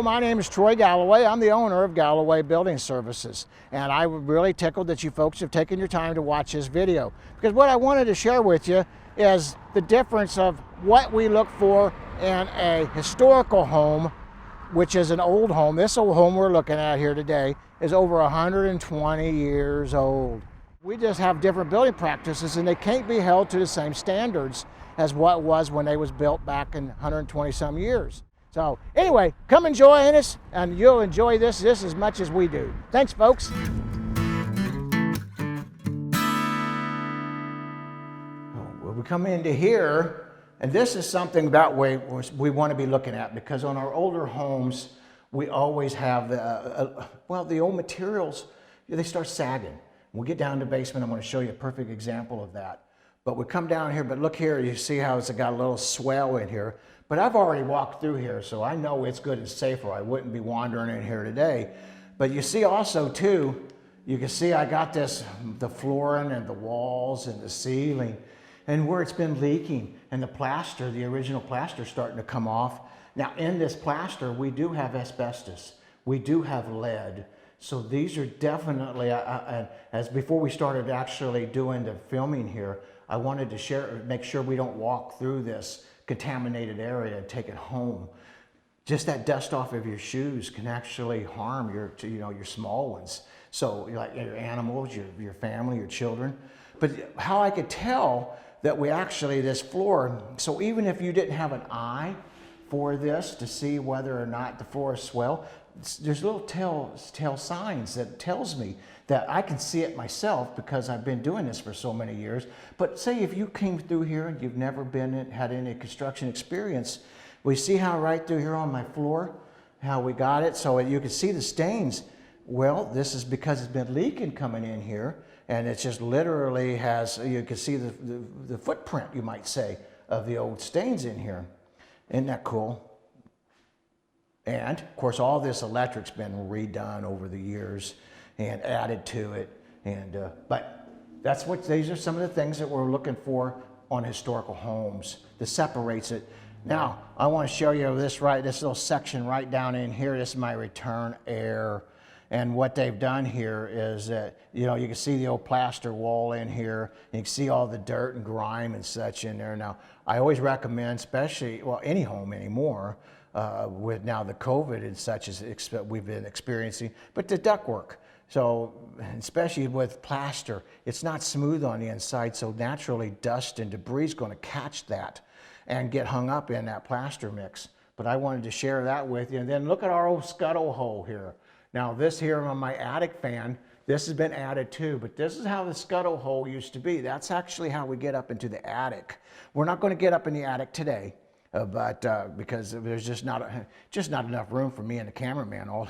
Hello, my name is Troy Galloway. I'm the owner of Galloway Building Services, and I'm really tickled that you folks have taken your time to watch this video, because what I wanted to share with you is the difference of what we look for in a historical home, which is an old home. This old home we're looking at here today is over 120 years old. We just have different building practices, and they can't be held to the same standards as what was when they was built back in 120 some years. So anyway, come and join us, and you'll enjoy this as much as we do. Thanks, folks. Well, we come into here, and this is something that we want to be looking at, because on our older homes, we always have the old materials, they start sagging. When we get down to the basement, I'm going to show you a perfect example of that. But we come down here, but look here, you see how it's got a little swell in here. But I've already walked through here, so I know it's good and safe, or I wouldn't be wandering in here today. But you see also too, you can see I got the flooring and the walls and the ceiling, and where it's been leaking, and the plaster, the original plaster, starting to come off. Now in this plaster, we do have asbestos, we do have lead. So these are definitely, as before we started actually doing the filming here, I wanted to make sure we don't walk through this contaminated area and take it home. Just that dust off of your shoes can actually harm your small ones. So like your animals, your family, your children. But how I could tell that this floor, so even if you didn't have an eye for this to see whether or not the floor is swell, there's little tell signs that tells me that I can see it myself, because I've been doing this for so many years. But say if you came through here and you've never had any construction experience, we see how right through here on my floor, how we got it, so you can see the stains. Well, this is because it's been leaking coming in here, and it just literally has, you can see the footprint, you might say, of the old stains in here. Isn't that cool? And of course, all this electric's been redone over the years and added to it. And but these are some of the things that we're looking for on historical homes that separates it. Now, I want to show you this little section right down in here. This is my return air. And what they've done here is that, you can see the old plaster wall in here. And you can see all the dirt and grime and such in there. Now, I always recommend, especially, any home anymore, with now the COVID and such as we've been experiencing, but the ductwork. So especially with plaster, it's not smooth on the inside, so naturally dust and debris is going to catch that and get hung up in that plaster mix. But I wanted to share that with you. And then look at our old scuttle hole here. Now this here on my attic fan, this has been added too, but this is how the scuttle hole used to be. That's actually how we get up into the attic. We're not going to get up in the attic today. Because there's just not enough room for me and the cameraman all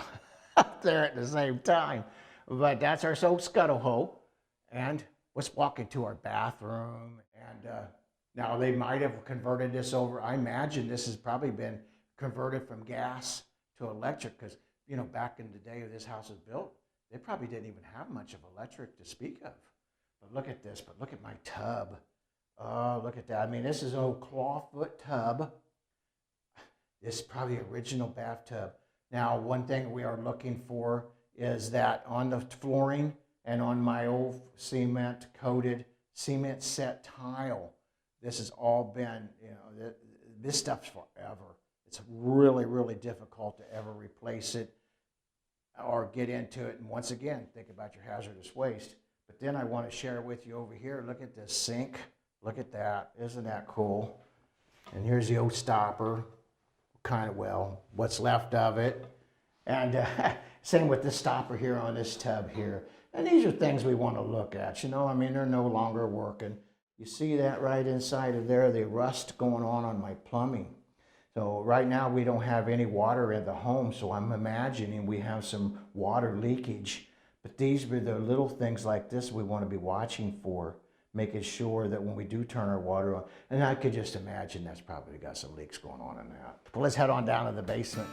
up there at the same time. But that's our old scuttle hole. And let's walk into our bathroom. And now they might have converted this over. I imagine this has probably been converted from gas to electric, because back in the day when this house was built, they probably didn't even have much of electric to speak of. But look at this. But look at my tub. Oh, look at that. I mean, this is an old clawfoot tub. This is probably the original bathtub. Now, one thing we are looking for is that on the flooring and on my old cement-coated, cement set tile, this has all been, this stuff's forever. It's really, really difficult to ever replace it or get into it. And once again, think about your hazardous waste. But then I want to share with you over here, look at this sink. Look at that. Isn't that cool? And here's the old stopper. What's left of it. And same with this stopper here on this tub here. And these are things we want to look at. I mean, they're no longer working. You see that right inside of there, the rust going on my plumbing. So right now we don't have any water in the home, so I'm imagining we have some water leakage. But these are the little things like this we want to be watching for, making sure that when we do turn our water on, and I could just imagine that's probably got some leaks going on in that. But let's head on down to the basement.